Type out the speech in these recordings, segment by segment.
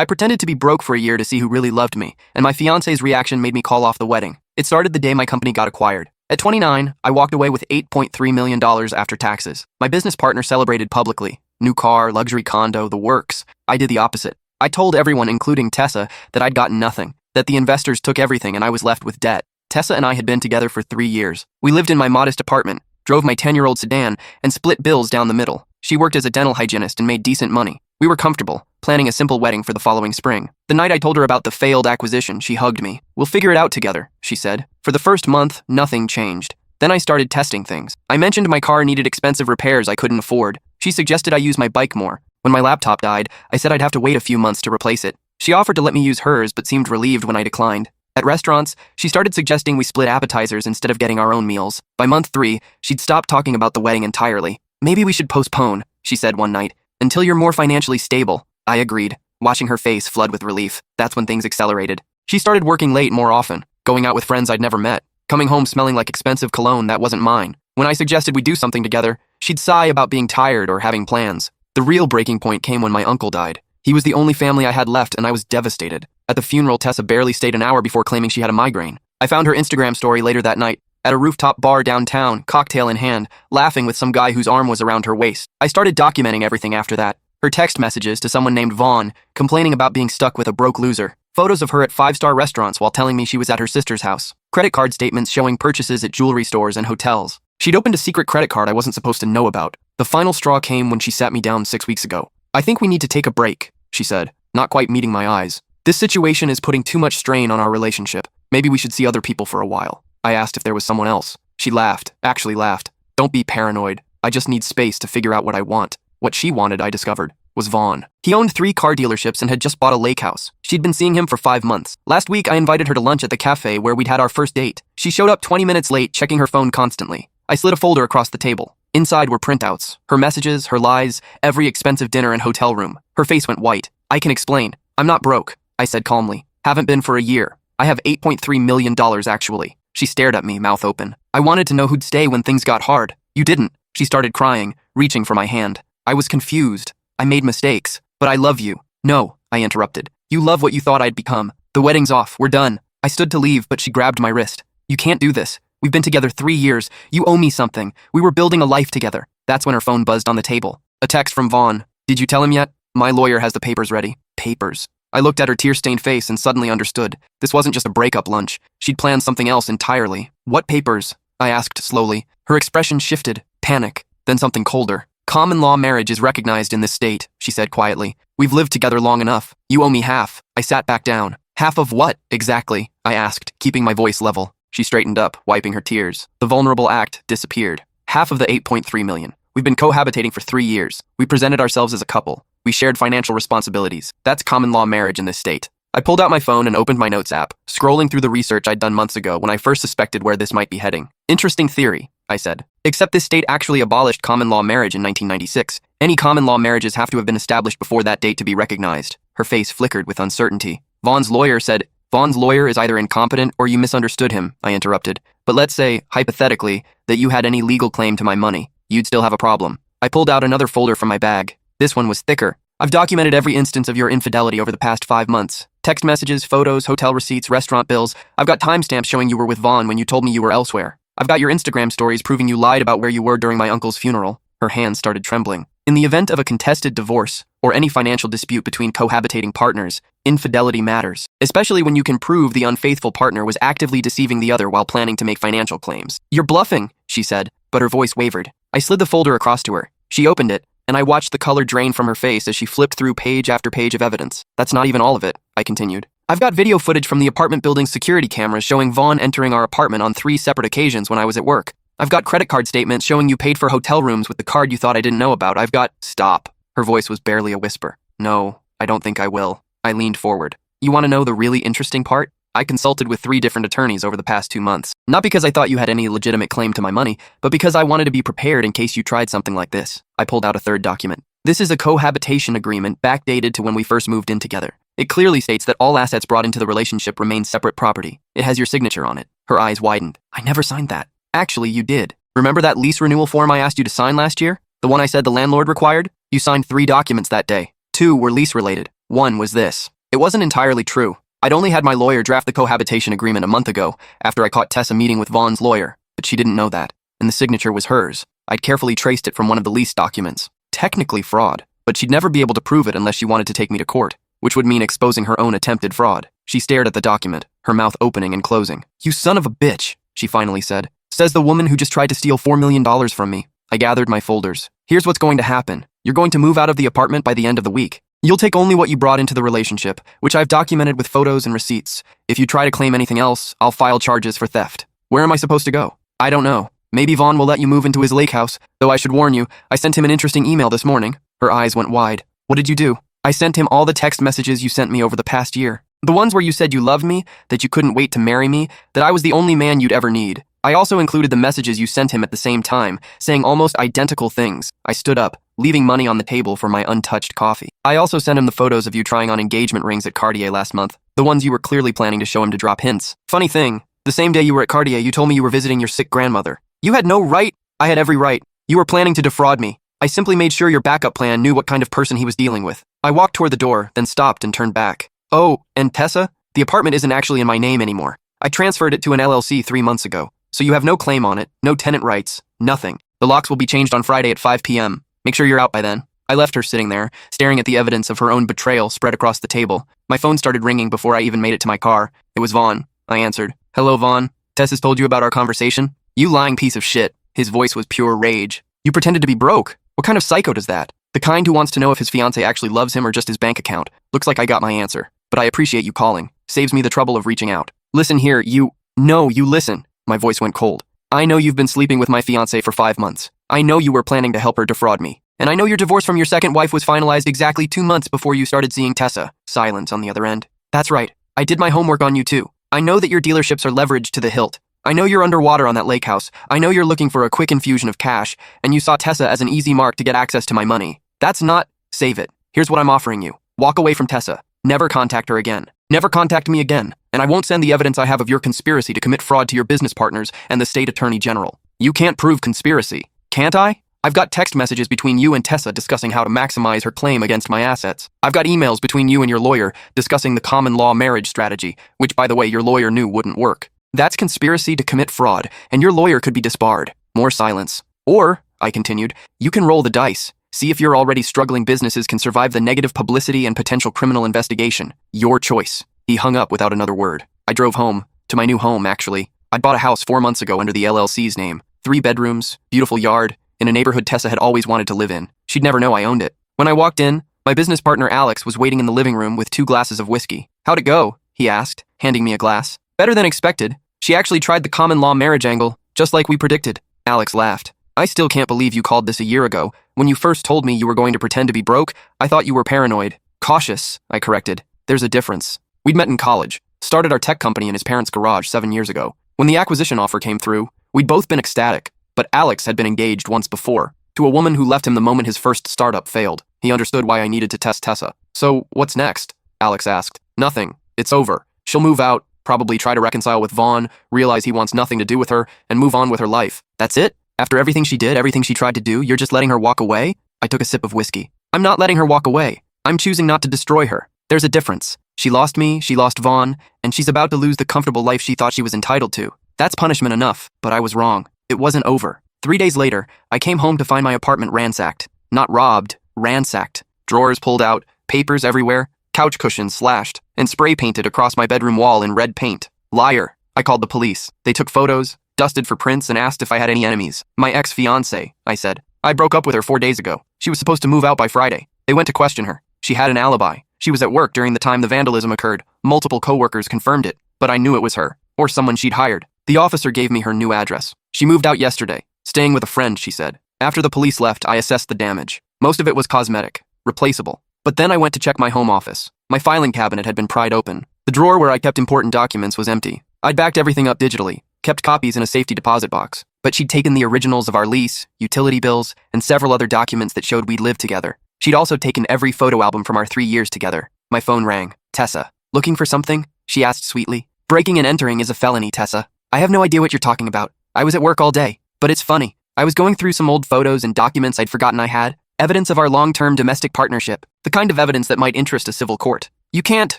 I pretended to be broke for a year to see who really loved me, and my fiancé's reaction made me call off the wedding. It started the day my company got acquired. At 29, I walked away with $8.3 million after taxes. My business partner celebrated publicly. New car, luxury condo, the works. I did the opposite. I told everyone, including Tessa, that I'd gotten nothing, that the investors took everything and I was left with debt. Tessa and I had been together for 3 years. We lived in my modest apartment, drove my 10-year-old sedan, and split bills down the middle. She worked as a dental hygienist and made decent money. We were comfortable, planning a simple wedding for the following spring. The night I told her about the failed acquisition, she hugged me. "We'll figure it out together," she said. For the first month, nothing changed. Then I started testing things. I mentioned my car needed expensive repairs I couldn't afford. She suggested I use my bike more. When my laptop died, I said I'd have to wait a few months to replace it. She offered to let me use hers, but seemed relieved when I declined. At restaurants, she started suggesting we split appetizers instead of getting our own meals. By month 3, she'd stopped talking about the wedding entirely. "Maybe we should postpone," she said one night, "until you're more financially stable." I agreed, watching her face flood with relief. That's when things accelerated. She started working late more often, going out with friends I'd never met, coming home smelling like expensive cologne that wasn't mine. When I suggested we do something together, she'd sigh about being tired or having plans. The real breaking point came when my uncle died. He was the only family I had left, and I was devastated. At the funeral, Tessa barely stayed an hour before claiming she had a migraine. I found her Instagram story later that night, at a rooftop bar downtown, cocktail in hand, laughing with some guy whose arm was around her waist. I started documenting everything after that. Her text messages to someone named Vaughn, complaining about being stuck with a broke loser. Photos of her at 5-star restaurants while telling me she was at her sister's house. Credit card statements showing purchases at jewelry stores and hotels. She'd opened a secret credit card I wasn't supposed to know about. The final straw came when she sat me down 6 weeks ago. "I think we need to take a break," she said, not quite meeting my eyes. "This situation is putting too much strain on our relationship. Maybe we should see other people for a while." I asked if there was someone else. She laughed, actually laughed. "Don't be paranoid. I just need space to figure out what I want." What she wanted, I discovered, was Vaughn. He owned 3 car dealerships and had just bought a lake house. She'd been seeing him for 5 months. Last week, I invited her to lunch at the cafe where we'd had our first date. She showed up 20 minutes late, checking her phone constantly. I slid a folder across the table. Inside were printouts, her messages, her lies, every expensive dinner and hotel room. Her face went white. "I can explain. I'm not broke," I said calmly. "Haven't been for a year. I have $8.3 million actually." She stared at me, mouth open. "I wanted to know who'd stay when things got hard. You didn't." She started crying, reaching for my hand. I was confused. "I made mistakes, but I love you." "No," I interrupted. "You love what you thought I'd become. The wedding's off. We're done." I stood to leave, but she grabbed my wrist. "You can't do this. We've been together 3 years. You owe me something. We were building a life together." That's when her phone buzzed on the table. A text from Vaughn. "Did you tell him yet? My lawyer has the papers ready." Papers. I looked at her tear-stained face and suddenly understood. This wasn't just a breakup lunch. She'd planned something else entirely. "What papers?" I asked slowly. Her expression shifted. Panic. Then something colder. "Common law marriage is recognized in this state," she said quietly. "We've lived together long enough. You owe me half." I sat back down. "Half of what, exactly?" I asked, keeping my voice level. She straightened up, wiping her tears. The vulnerable act disappeared. "Half of the $8.3 million. We've been cohabitating for 3 years. We presented ourselves as a couple. We shared financial responsibilities. That's common law marriage in this state." I pulled out my phone and opened my notes app, scrolling through the research I'd done months ago when I first suspected where this might be heading. "Interesting theory," I said. "Except this state actually abolished common law marriage in 1996. Any common law marriages have to have been established before that date to be recognized." Her face flickered with uncertainty. "Vaughn's lawyer said..." "Vaughn's lawyer is either incompetent or you misunderstood him," I interrupted. "But let's say, hypothetically, that you had any legal claim to my money. You'd still have a problem." I pulled out another folder from my bag. This one was thicker. "I've documented every instance of your infidelity over the past 5 months. Text messages, photos, hotel receipts, restaurant bills. I've got timestamps showing you were with Vaughn when you told me you were elsewhere. I've got your Instagram stories proving you lied about where you were during my uncle's funeral." Her hands started trembling. "In the event of a contested divorce, or any financial dispute between cohabitating partners, infidelity matters, especially when you can prove the unfaithful partner was actively deceiving the other while planning to make financial claims." "You're bluffing," she said, but her voice wavered. I slid the folder across to her. She opened it, and I watched the color drain from her face as she flipped through page after page of evidence. "That's not even all of it," I continued. "I've got video footage from the apartment building's security cameras showing Vaughn entering our apartment on 3 separate occasions when I was at work. I've got credit card statements showing you paid for hotel rooms with the card you thought I didn't know about. I've got..." "Stop." Her voice was barely a whisper. "No, I don't think I will." I leaned forward. "You want to know the really interesting part? I consulted with 3 different attorneys over the past 2 months. Not because I thought you had any legitimate claim to my money, but because I wanted to be prepared in case you tried something like this." I pulled out a third document. "This is a cohabitation agreement backdated to when we first moved in together. It clearly states that all assets brought into the relationship remain separate property. It has your signature on it." Her eyes widened. "I never signed that." "Actually, you did. Remember that lease renewal form I asked you to sign last year? The one I said the landlord required? You signed 3 documents that day. 2 were lease-related. One was this. It wasn't entirely true. I'd only had my lawyer draft the cohabitation agreement a month ago, after I caught Tessa meeting with Vaughn's lawyer, but she didn't know that, and the signature was hers. I'd carefully traced it from one of the lease documents. Technically fraud, but she'd never be able to prove it unless she wanted to take me to court, which would mean exposing her own attempted fraud. She stared at the document, her mouth opening and closing. "You son of a bitch," she finally said. "Says the woman who just tried to steal $4 million from me." I gathered my folders. "Here's what's going to happen. You're going to move out of the apartment by the end of the week. You'll take only what you brought into the relationship, which I've documented with photos and receipts. If you try to claim anything else, I'll file charges for theft. Where am I supposed to go? I don't know. Maybe Vaughn will let you move into his lake house, though I should warn you, I sent him an interesting email this morning." Her eyes went wide. "What did you do?" "I sent him all the text messages you sent me over the past year. The ones where you said you loved me, that you couldn't wait to marry me, that I was the only man you'd ever need. I also included the messages you sent him at the same time, saying almost identical things." I stood up, leaving money on the table for my untouched coffee. "I also sent him the photos of you trying on engagement rings at Cartier last month, the ones you were clearly planning to show him to drop hints. Funny thing, the same day you were at Cartier, you told me you were visiting your sick grandmother. You had no right. I had every right. You were planning to defraud me. I simply made sure your backup plan knew what kind of person he was dealing with." I walked toward the door, then stopped and turned back. "Oh, and Tessa? The apartment isn't actually in my name anymore. I transferred it to an LLC 3 months ago, so you have no claim on it, no tenant rights, nothing. The locks will be changed on Friday at 5 p.m. Make sure you're out by then." I left her sitting there, staring at the evidence of her own betrayal spread across the table. My phone started ringing before I even made it to my car. It was Vaughn. I answered. "Hello, Vaughn. Tess has told you about our conversation?" "You lying piece of shit." His voice was pure rage. "You pretended to be broke. What kind of psycho does that? The kind who wants to know if his fiancée actually loves him or just his bank account. Looks like I got my answer. But I appreciate you calling. Saves me the trouble of reaching out. Listen here, you... No, you listen." My voice went cold. "I know you've been sleeping with my fiancée for 5 months. I know you were planning to help her defraud me. And I know your divorce from your second wife was finalized exactly 2 months before you started seeing Tessa." Silence on the other end. "That's right. I did my homework on you too. I know that your dealerships are leveraged to the hilt. I know you're underwater on that lake house. I know you're looking for a quick infusion of cash, and you saw Tessa as an easy mark to get access to my money. That's not... Save it. Here's what I'm offering you. Walk away from Tessa. Never contact her again. Never contact me again. And I won't send the evidence I have of your conspiracy to commit fraud to your business partners and the state attorney general. You can't prove conspiracy. Can't I? I've got text messages between you and Tessa discussing how to maximize her claim against my assets. I've got emails between you and your lawyer discussing the common law marriage strategy, which, by the way, your lawyer knew wouldn't work. That's conspiracy to commit fraud, and your lawyer could be disbarred." More silence. "Or," I continued, "you can roll the dice. See if your already struggling businesses can survive the negative publicity and potential criminal investigation. Your choice." He hung up without another word. I drove home. To my new home, actually. I'd bought a house 4 months ago under the LLC's name. 3 bedrooms, beautiful yard, in a neighborhood Tessa had always wanted to live in. She'd never know I owned it. When I walked in, my business partner Alex was waiting in the living room with 2 glasses of whiskey. "How'd it go?" he asked, handing me a glass. "Better than expected. She actually tried the common law marriage angle, just like we predicted." Alex laughed. "I still can't believe you called this a year ago. When you first told me you were going to pretend to be broke, I thought you were paranoid." "Cautious," I corrected. "There's a difference. We'd met in college, started our tech company in his parents' garage 7 years ago. When the acquisition offer came through, we'd both been ecstatic, but Alex had been engaged once before, to a woman who left him the moment his first startup failed. He understood why I needed to test Tessa." "So, what's next?" Alex asked. "Nothing. It's over. She'll move out, probably try to reconcile with Vaughn, realize he wants nothing to do with her, and move on with her life. That's it? After everything she did, everything she tried to do, you're just letting her walk away?" I took a sip of whiskey. "I'm not letting her walk away. I'm choosing not to destroy her. There's a difference. She lost me, she lost Vaughn, and she's about to lose the comfortable life she thought she was entitled to. That's punishment enough, but I was wrong. It wasn't over. 3 days later, I came home to find my apartment ransacked. Not robbed, ransacked. Drawers pulled out, papers everywhere, couch cushions slashed, and spray painted across my bedroom wall in red paint. Liar. I called the police. They took photos, dusted for prints, and asked if I had any enemies. "My ex-fiancée," I said. "I broke up with her 4 days ago. She was supposed to move out by Friday. They went to question her. She had an alibi. She was at work during the time the vandalism occurred. Multiple coworkers confirmed it, but I knew it was her, or someone she'd hired. The officer gave me her new address. She moved out yesterday, staying with a friend," she said. "After the police left, I assessed the damage. Most of it was cosmetic, replaceable. But then I went to check my home office. My filing cabinet had been pried open. The drawer where I kept important documents was empty. I'd backed everything up digitally, kept copies in a safety deposit box. But she'd taken the originals of our lease, utility bills, and several other documents that showed we'd lived together. She'd also taken every photo album from our 3 years together. My phone rang. "Tessa, looking for something?" she asked sweetly. "Breaking and entering is a felony, Tessa. I have no idea what you're talking about. I was at work all day. But it's funny. I was going through some old photos and documents I'd forgotten I had, Evidence of our long-term domestic partnership. The kind of evidence that might interest a civil court. You can't,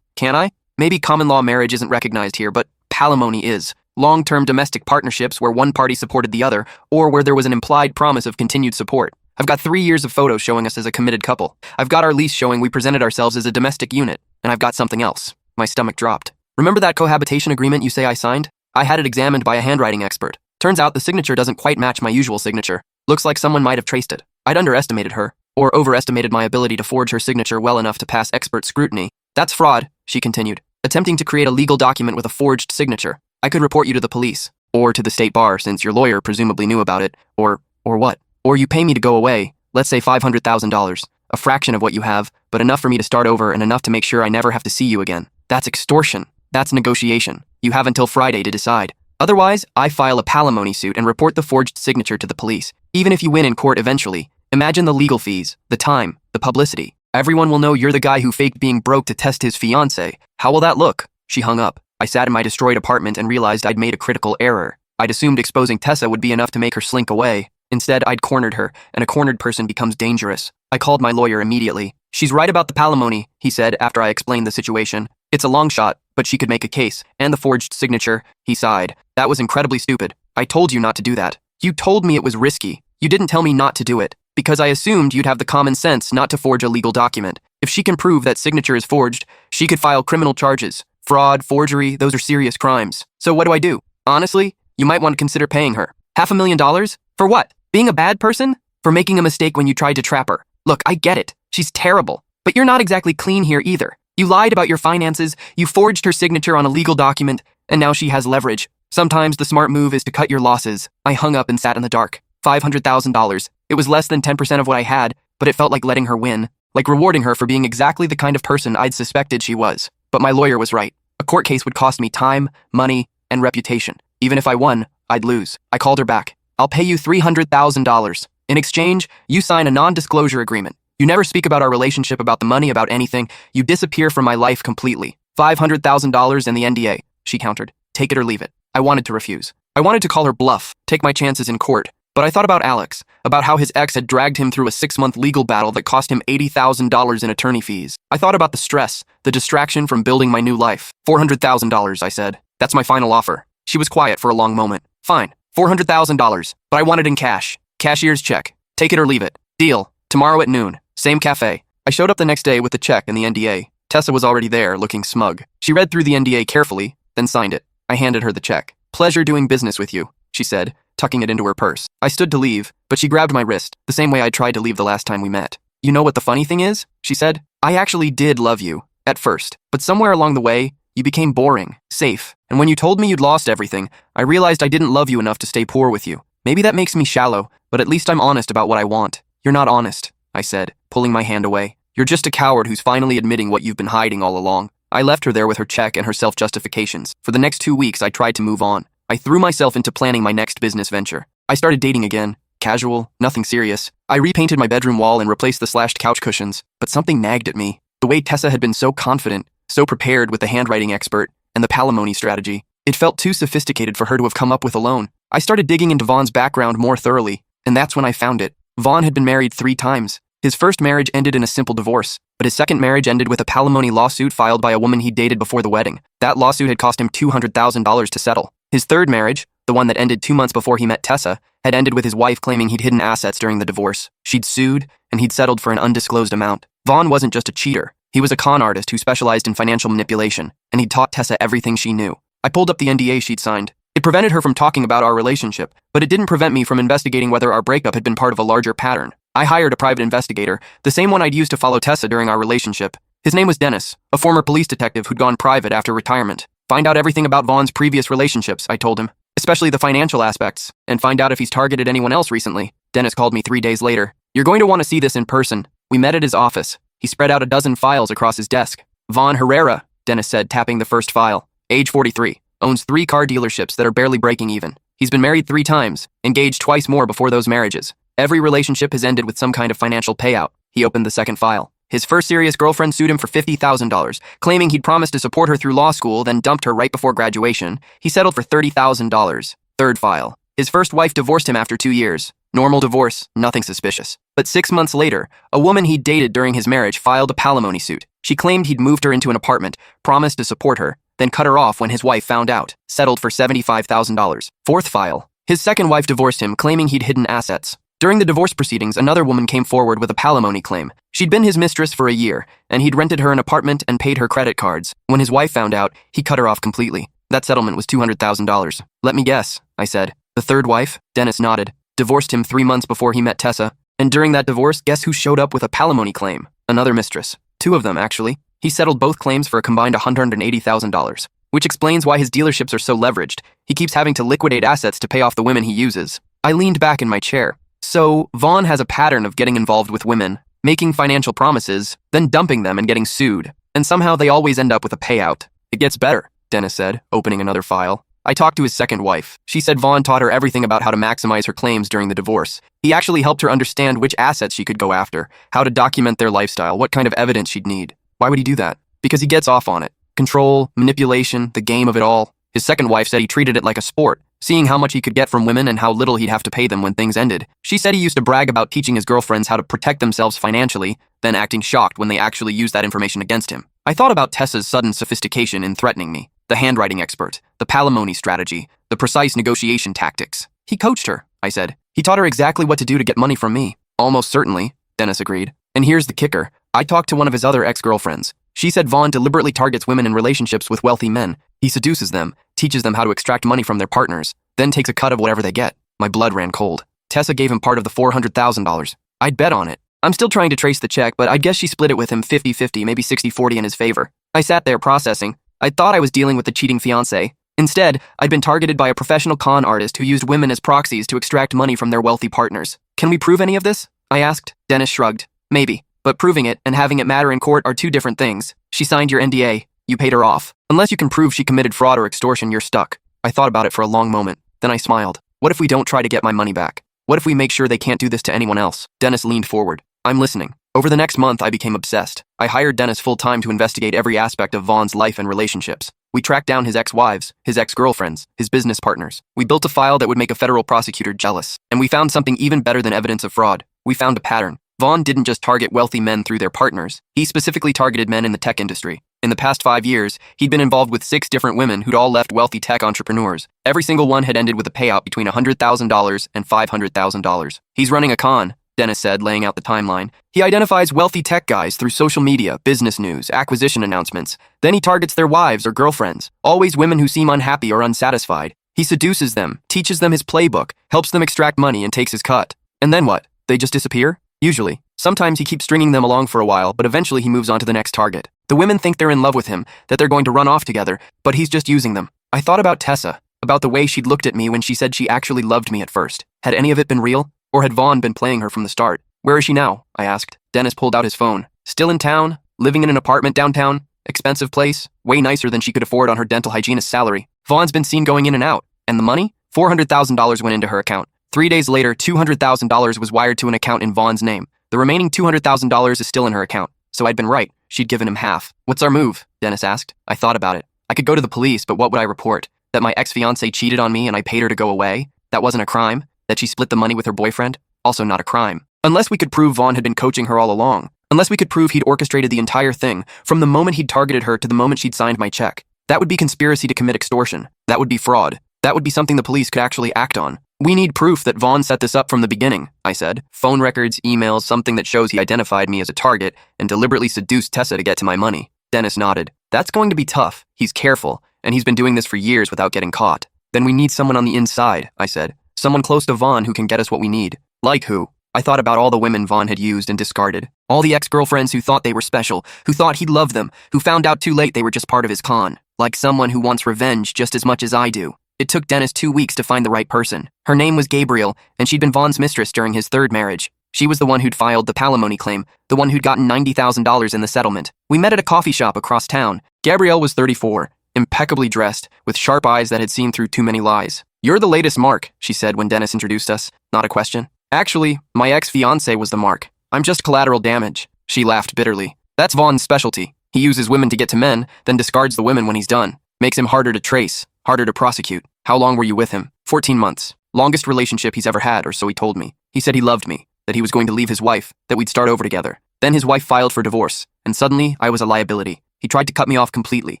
can I? Maybe common law marriage isn't recognized here, but palimony is. Long-term domestic partnerships where one party supported the other, or where there was an implied promise of continued support. I've got 3 years of photos showing us as a committed couple. I've got our lease showing we presented ourselves as a domestic unit. And I've got something else. My stomach dropped. Remember that cohabitation agreement you say I signed? I had it examined by a handwriting expert. Turns out the signature doesn't quite match my usual signature. Looks like someone might have traced it. I'd underestimated her, or overestimated my ability to forge her signature well enough to pass expert scrutiny. That's fraud, she continued, attempting to create a legal document with a forged signature. I could report you to the police, or to the state bar since your lawyer presumably knew about it, or what? Or you pay me to go away, let's say $500,000, a fraction of what you have, but enough for me to start over and enough to make sure I never have to see you again. That's extortion. That's negotiation. You have until Friday to decide. Otherwise, I file a palimony suit and report the forged signature to the police. Even if you win in court eventually, imagine the legal fees, the time, the publicity. Everyone will know you're the guy who faked being broke to test his fiancée. How will that look? She hung up. I sat in my destroyed apartment and realized I'd made a critical error. I'd assumed exposing Tessa would be enough to make her slink away. Instead, I'd cornered her, and a cornered person becomes dangerous. I called my lawyer immediately. She's right about the palimony, he said after I explained the situation. It's a long shot, but she could make a case. And the forged signature, he sighed. That was incredibly stupid. I told you not to do that. You told me it was risky. You didn't tell me not to do it, because I assumed you'd have the common sense not to forge a legal document. If she can prove that signature is forged, she could file criminal charges. Fraud, forgery, those are serious crimes. So what do? Honestly, you might want to consider paying her. $500,000? For what? Being a bad person? For making a mistake when you tried to trap her. Look, I get it. She's terrible. But you're not exactly clean here either. You lied about your finances, you forged her signature on a legal document, and now she has leverage. Sometimes the smart move is to cut your losses. I hung up and sat in the dark. $500,000. It was less than 10% of what I had, but it felt like letting her win. Like rewarding her for being exactly the kind of person I'd suspected she was. But my lawyer was right. A court case would cost me time, money, and reputation. Even if I won, I'd lose. I called her back. I'll pay you $300,000. In exchange, you sign a non-disclosure agreement. You never speak about our relationship, about the money, about anything. You disappear from my life completely. $500,000 and the NDA, she countered. Take it or leave it. I wanted to refuse. I wanted to call her bluff, take my chances in court. But I thought about Alex, about how his ex had dragged him through a 6-month legal battle that cost him $80,000 in attorney fees. I thought about the stress, the distraction from building my new life. $400,000, I said. That's my final offer. She was quiet for a long moment. Fine, $400,000, but I want it in cash. Cashier's check. Take it or leave it. Deal. Tomorrow at noon. Same cafe. I showed up the next day with the check and the NDA. Tessa was already there, looking smug. She read through the NDA carefully, then signed it. I handed her the check. Pleasure doing business with you, she said, tucking it into her purse. I stood to leave, but she grabbed my wrist, the same way I tried to leave the last time we met. You know what the funny thing is? She said. I actually did love you, at first, but somewhere along the way, you became boring, safe, and when you told me you'd lost everything, I realized I didn't love you enough to stay poor with you. Maybe that makes me shallow, but at least I'm honest about what I want. You're not honest, I said, pulling my hand away. You're just a coward who's finally admitting what you've been hiding all along. I left her there with her check and her self-justifications. For the next 2 weeks, I tried to move on. I threw myself into planning my next business venture. I started dating again. Casual, nothing serious. I repainted my bedroom wall and replaced the slashed couch cushions, but something nagged at me. The way Tessa had been so confident, so prepared with the handwriting expert and the palimony strategy. It felt too sophisticated for her to have come up with alone. I started digging into Vaughn's background more thoroughly, and that's when I found it. Vaughn had been married 3 times. His first marriage ended in a simple divorce, but his second marriage ended with a palimony lawsuit filed by a woman he dated before the wedding. That lawsuit had cost him $200,000 to settle. His third marriage, the one that ended 2 months before he met Tessa, had ended with his wife claiming he'd hidden assets during the divorce. She'd sued, and he'd settled for an undisclosed amount. Vaughn wasn't just a cheater. He was a con artist who specialized in financial manipulation, and he'd taught Tessa everything she knew. I pulled up the NDA she'd signed. It prevented her from talking about our relationship, but it didn't prevent me from investigating whether our breakup had been part of a larger pattern. I hired a private investigator, the same one I'd used to follow Tessa during our relationship. His name was Dennis, a former police detective who'd gone private after retirement. Find out everything about Vaughn's previous relationships, I told him, especially the financial aspects, and find out if he's targeted anyone else recently. Dennis called me 3 days later. You're going to want to see this in person. We met at his office. He spread out a dozen files across his desk. Vaughn Herrera, Dennis said, tapping the first file. Age 43. Owns 3 car dealerships that are barely breaking even. He's been married 3 times, engaged twice more before those marriages. Every relationship has ended with some kind of financial payout. He opened the second file. His first serious girlfriend sued him for $50,000, claiming he'd promised to support her through law school, then dumped her right before graduation. He settled for $30,000. Third file. His first wife divorced him after 2 years. Normal divorce, nothing suspicious. But 6 months later, a woman he'd dated during his marriage filed a palimony suit. She claimed he'd moved her into an apartment, promised to support her, then cut her off when his wife found out, settled for $75,000. Fourth file. His second wife divorced him, claiming he'd hidden assets. During the divorce proceedings, another woman came forward with a palimony claim. She'd been his mistress for a year, and he'd rented her an apartment and paid her credit cards. When his wife found out, he cut her off completely. That settlement was $200,000. Let me guess, I said. The third wife? Dennis nodded. Divorced him 3 months before he met Tessa. And during that divorce, guess who showed up with a palimony claim? Another mistress. 2 of them, actually. He settled both claims for a combined $180,000. Which explains why his dealerships are so leveraged. He keeps having to liquidate assets to pay off the women he uses. I leaned back in my chair. So, Vaughn has a pattern of getting involved with women, making financial promises, then dumping them and getting sued. And somehow they always end up with a payout. It gets better, Dennis said, opening another file. I talked to his second wife. She said Vaughn taught her everything about how to maximize her claims during the divorce. He actually helped her understand which assets she could go after, how to document their lifestyle, what kind of evidence she'd need. Why would he do that? Because he gets off on it. Control, manipulation, the game of it all. His second wife said he treated it like a sport, seeing how much he could get from women and how little he'd have to pay them when things ended. She said he used to brag about teaching his girlfriends how to protect themselves financially, then acting shocked when they actually used that information against him. I thought about Tessa's sudden sophistication in threatening me. The handwriting expert, the palimony strategy, the precise negotiation tactics. He coached her, I said. He taught her exactly what to do to get money from me. Almost certainly, Dennis agreed. And here's the kicker. I talked to one of his other ex-girlfriends. She said Vaughn deliberately targets women in relationships with wealthy men. He seduces them, teaches them how to extract money from their partners, then takes a cut of whatever they get. My blood ran cold. Tessa gave him part of the $400,000. I'd bet on it. I'm still trying to trace the check, but I'd guess she split it with him 50-50, maybe 60-40 in his favor. I sat there processing. I thought I was dealing with the cheating fiancé. Instead, I'd been targeted by a professional con artist who used women as proxies to extract money from their wealthy partners. Can we prove any of this? I asked. Dennis shrugged. Maybe. But proving it and having it matter in court are two different things. She signed your NDA. You paid her off. Unless you can prove she committed fraud or extortion, you're stuck. I thought about it for a long moment. Then I smiled. What if we don't try to get my money back? What if we make sure they can't do this to anyone else? Dennis leaned forward. I'm listening. Over the next month, I became obsessed. I hired Dennis full-time to investigate every aspect of Vaughn's life and relationships. We tracked down his ex-wives, his ex-girlfriends, his business partners. We built a file that would make a federal prosecutor jealous. And we found something even better than evidence of fraud. We found a pattern. Vaughn didn't just target wealthy men through their partners. He specifically targeted men in the tech industry. In the past 5 years, he'd been involved with 6 different women who'd all left wealthy tech entrepreneurs. Every single one had ended with a payout between $100,000 and $500,000. He's running a con, Dennis said, laying out the timeline. He identifies wealthy tech guys through social media, business news, acquisition announcements. Then he targets their wives or girlfriends, always women who seem unhappy or unsatisfied. He seduces them, teaches them his playbook, helps them extract money and takes his cut. And then what? They just disappear? Usually. Sometimes he keeps stringing them along for a while, but eventually he moves on to the next target. The women think they're in love with him, that they're going to run off together, but he's just using them. I thought about Tessa, about the way she'd looked at me when she said she actually loved me at first. Had any of it been real? Or had Vaughn been playing her from the start? Where is she now? I asked. Dennis pulled out his phone. Still in town? Living in an apartment downtown? Expensive place? Way nicer than she could afford on her dental hygienist salary. Vaughn's been seen going in and out. And the money? $400,000 went into her account. 3 days later, $200,000 was wired to an account in Vaughn's name. The remaining $200,000 is still in her account. So I'd been right. She'd given him half. What's our move? Dennis asked. I thought about it. I could go to the police, but what would I report? That my ex-fiancée cheated on me and I paid her to go away? That wasn't a crime? That she split the money with her boyfriend? Also not a crime. Unless we could prove Vaughn had been coaching her all along. Unless we could prove he'd orchestrated the entire thing, from the moment he'd targeted her to the moment she'd signed my check. That would be conspiracy to commit extortion. That would be fraud. That would be something the police could actually act on. We need proof that Vaughn set this up from the beginning, I said. Phone records, emails, something that shows he identified me as a target and deliberately seduced Tessa to get to my money. Dennis nodded. That's going to be tough. He's careful, and he's been doing this for years without getting caught. Then we need someone on the inside, I said. Someone close to Vaughn who can get us what we need. Like who? I thought about all the women Vaughn had used and discarded. All the ex-girlfriends who thought they were special, who thought he'd love them, who found out too late they were just part of his con. Like someone who wants revenge just as much as I do. It took Dennis 2 weeks to find the right person. Her name was Gabriel, and she'd been Vaughn's mistress during his 3rd marriage. She was the one who'd filed the palimony claim, the one who'd gotten $90,000 in the settlement. We met at a coffee shop across town. Gabrielle was 34, impeccably dressed, with sharp eyes that had seen through too many lies. You're the latest mark, she said when Dennis introduced us. Not a question. Actually, my ex-fiancé was the mark. I'm just collateral damage. She laughed bitterly. That's Vaughn's specialty. He uses women to get to men, then discards the women when he's done. Makes him harder to trace, harder to prosecute. How long were you with him? 14 months. Longest relationship he's ever had, or so he told me. He said he loved me, that he was going to leave his wife, that we'd start over together. Then his wife filed for divorce, and suddenly I was a liability. He tried to cut me off completely,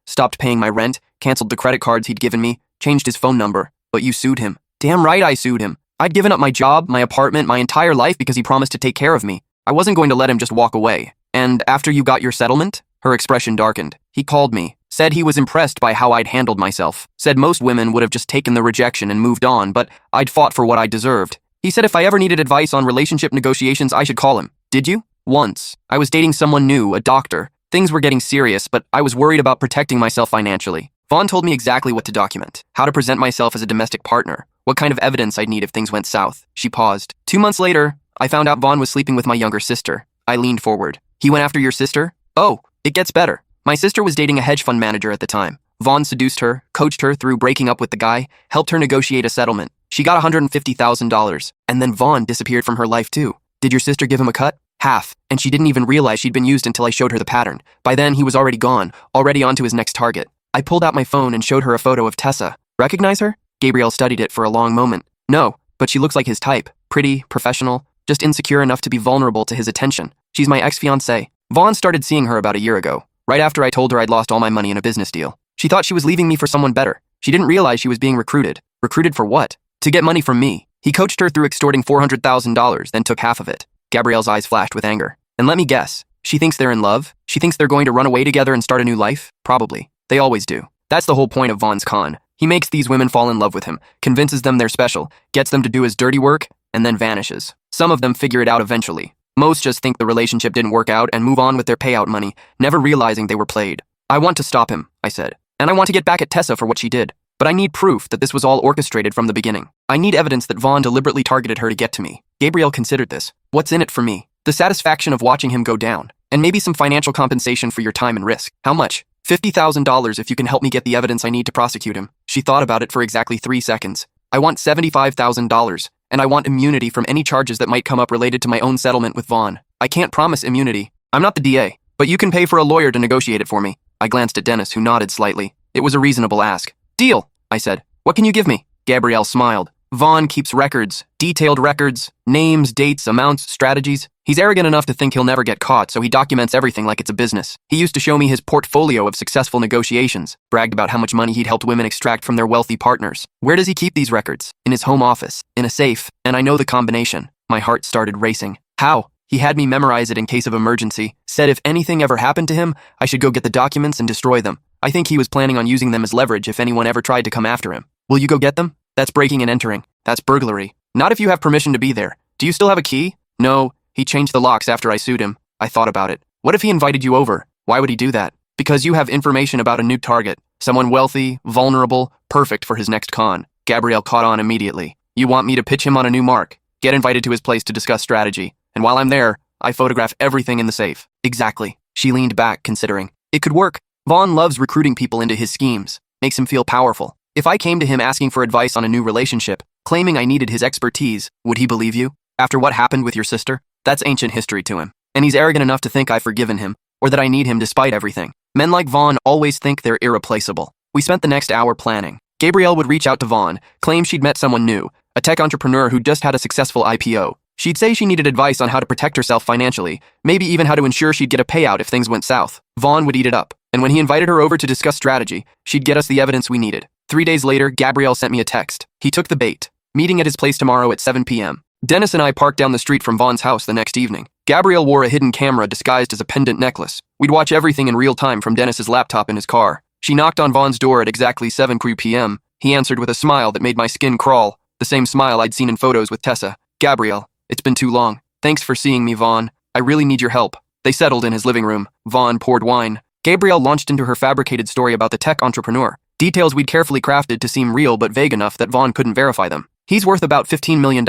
stopped paying my rent, canceled the credit cards he'd given me, changed his phone number. But you sued him. Damn right I sued him. I'd given up my job, my apartment, my entire life because he promised to take care of me. I wasn't going to let him just walk away. And after you got your settlement? Her expression darkened. He called me, said he was impressed by how I'd handled myself, said most women would have just taken the rejection and moved on, but I'd fought for what I deserved. He said if I ever needed advice on relationship negotiations, I should call him. Did you? Once. I was dating someone new, a doctor. Things were getting serious, but I was worried about protecting myself financially. Vaughn told me exactly what to document, how to present myself as a domestic partner, what kind of evidence I'd need if things went south. She paused. 2 months later, I found out Vaughn was sleeping with my younger sister. I leaned forward. He went after your sister? Oh, it gets better. My sister was dating a hedge fund manager at the time. Vaughn seduced her, coached her through breaking up with the guy, helped her negotiate a settlement. She got $150,000, and then Vaughn disappeared from her life too. Did your sister give him a cut? Half, and she didn't even realize she'd been used until I showed her the pattern. By then, he was already gone, already on to his next target. I pulled out my phone and showed her a photo of Tessa. Recognize her? Gabrielle studied it for a long moment. No, but she looks like his type. Pretty, professional, just insecure enough to be vulnerable to his attention. She's my ex-fiancée. Vaughn started seeing her about a year ago, right after I told her I'd lost all my money in a business deal. She thought she was leaving me for someone better. She didn't realize she was being recruited. Recruited for what? To get money from me. He coached her through extorting $400,000, then took half of it. Gabrielle's eyes flashed with anger. And let me guess, she thinks they're in love? She thinks they're going to run away together and start a new life? Probably. They always do. That's the whole point of Vaughn's con. He makes these women fall in love with him, convinces them they're special, gets them to do his dirty work, and then vanishes. Some of them figure it out eventually. Most just think the relationship didn't work out and move on with their payout money, never realizing they were played. I want to stop him, I said. And I want to get back at Tessa for what she did. But I need proof that this was all orchestrated from the beginning. I need evidence that Vaughn deliberately targeted her to get to me. Gabrielle considered this. What's in it for me? The satisfaction of watching him go down. And maybe some financial compensation for your time and risk. How much? $50,000 if you can help me get the evidence I need to prosecute him. She thought about it for exactly 3 seconds. I want $75,000, and I want immunity from any charges that might come up related to my own settlement with Vaughn. I can't promise immunity. I'm not the DA, but you can pay for a lawyer to negotiate it for me. I glanced at Dennis, who nodded slightly. It was a reasonable ask. Deal, I said. What can you give me? Gabrielle smiled. Vaughn keeps records, detailed records, names, dates, amounts, strategies. He's arrogant enough to think he'll never get caught, so he documents everything like it's a business. He used to show me his portfolio of successful negotiations, bragged about how much money he'd helped women extract from their wealthy partners. Where does he keep these records? In his home office, in a safe, and I know the combination. My heart started racing. How? He had me memorize it in case of emergency, said if anything ever happened to him, I should go get the documents and destroy them. I think he was planning on using them as leverage if anyone ever tried to come after him. Will you go get them? That's breaking and entering. That's burglary. Not if you have permission to be there. Do you still have a key? No, he changed the locks after I sued him. I thought about it. What if he invited you over? Why would he do that? Because you have information about a new target. Someone wealthy, vulnerable, perfect for his next con. Gabrielle caught on immediately. You want me to pitch him on a new mark? Get invited to his place to discuss strategy. And while I'm there, I photograph everything in the safe. Exactly. She leaned back, considering. It could work. Vaughn loves recruiting people into his schemes. Makes him feel powerful. If I came to him asking for advice on a new relationship, claiming I needed his expertise, would he believe you? After what happened with your sister? That's ancient history to him. And he's arrogant enough to think I've forgiven him, or that I need him despite everything. Men like Vaughn always think they're irreplaceable. We spent the next hour planning. Gabrielle would reach out to Vaughn, claim she'd met someone new, a tech entrepreneur who just had a successful IPO. She'd say she needed advice on how to protect herself financially, maybe even how to ensure she'd get a payout if things went south. Vaughn would eat it up. And when he invited her over to discuss strategy, she'd get us the evidence we needed. 3 days later, Gabrielle sent me a text. He took the bait. Meeting at his place tomorrow at 7 p.m. Dennis and I parked down the street from Vaughn's house the next evening. Gabrielle wore a hidden camera disguised as a pendant necklace. We'd watch everything in real time from Dennis's laptop in his car. She knocked on Vaughn's door at exactly 7 p.m. He answered with a smile that made my skin crawl, the same smile I'd seen in photos with Tessa. Gabrielle, it's been too long. Thanks for seeing me, Vaughn. I really need your help. They settled in his living room. Vaughn poured wine. Gabrielle launched into her fabricated story about the tech entrepreneur. Details we'd carefully crafted to seem real but vague enough that Vaughn couldn't verify them. He's worth about $15 million,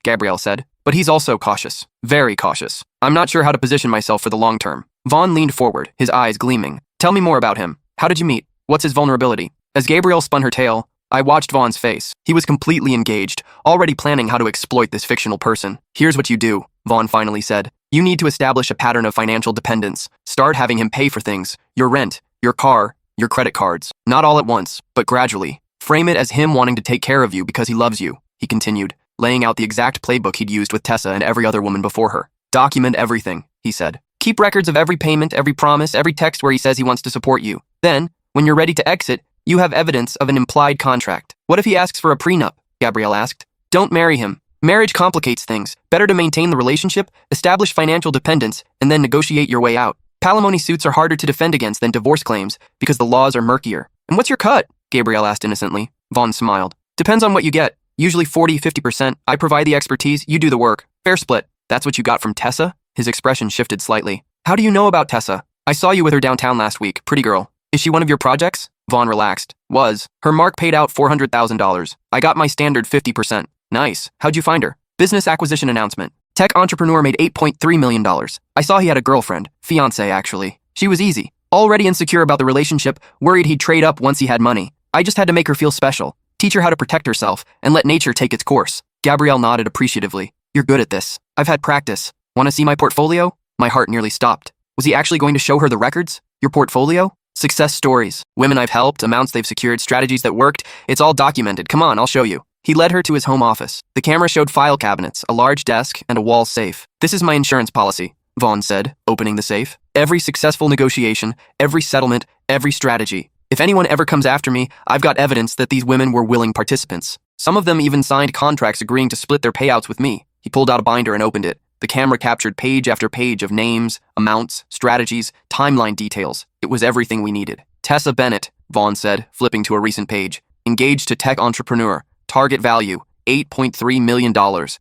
Gabrielle said. But he's also cautious. Very cautious. I'm not sure how to position myself for the long term. Vaughn leaned forward, his eyes gleaming. Tell me more about him. How did you meet? What's his vulnerability? As Gabrielle spun her tale, I watched Vaughn's face. He was completely engaged, already planning how to exploit this fictional person. Here's what you do, Vaughn finally said. You need to establish a pattern of financial dependence. Start having him pay for things. Your rent, your car, your credit cards. Not all at once, but gradually. Frame it as him wanting to take care of you because he loves you, he continued. laying out the exact playbook he'd used with Tessa and every other woman before her. Document everything, he said. Keep records of every payment, every promise, every text where he says he wants to support you. Then, when you're ready to exit, you have evidence of an implied contract. What if he asks for a prenup? Gabrielle asked. Don't marry him. Marriage complicates things. Better to maintain the relationship, establish financial dependence, and then negotiate your way out. Palimony suits are harder to defend against than divorce claims because the laws are murkier. And what's your cut? Gabrielle asked innocently. Vaughn smiled. Depends on what you get. Usually 40-50%. I provide the expertise, you do the work. Fair split. That's what you got from Tessa? His expression shifted slightly. How do you know about Tessa? I saw you with her downtown last week. Pretty girl. Is she one of your projects? Vaughn relaxed. Was. Her mark paid out $400,000. I got my standard 50%. Nice. How'd you find her? Business acquisition announcement. Tech entrepreneur made $8.3 million. I saw he had a girlfriend. Fiancée, actually. She was easy. Already insecure about the relationship, worried he'd trade up once he had money. I just had to make her feel special, teach her how to protect herself, and let nature take its course. Gabrielle nodded appreciatively. You're good at this. I've had practice. Want to see my portfolio? My heart nearly stopped. Was he actually going to show her the records? Your portfolio? Success stories. Women I've helped, amounts they've secured, strategies that worked. It's all documented. Come on, I'll show you. He led her to his home office. The camera showed file cabinets, a large desk, and a wall safe. This is my insurance policy, Vaughn said, opening the safe. Every successful negotiation, every settlement, every strategy. If anyone ever comes after me, I've got evidence that these women were willing participants. Some of them even signed contracts agreeing to split their payouts with me. He pulled out a binder and opened it. The camera captured page after page of names, amounts, strategies, timeline details. It was everything we needed. Tessa Bennett, Vaughn said, flipping to a recent page. Engaged to tech entrepreneur. Target value, $8.3 million.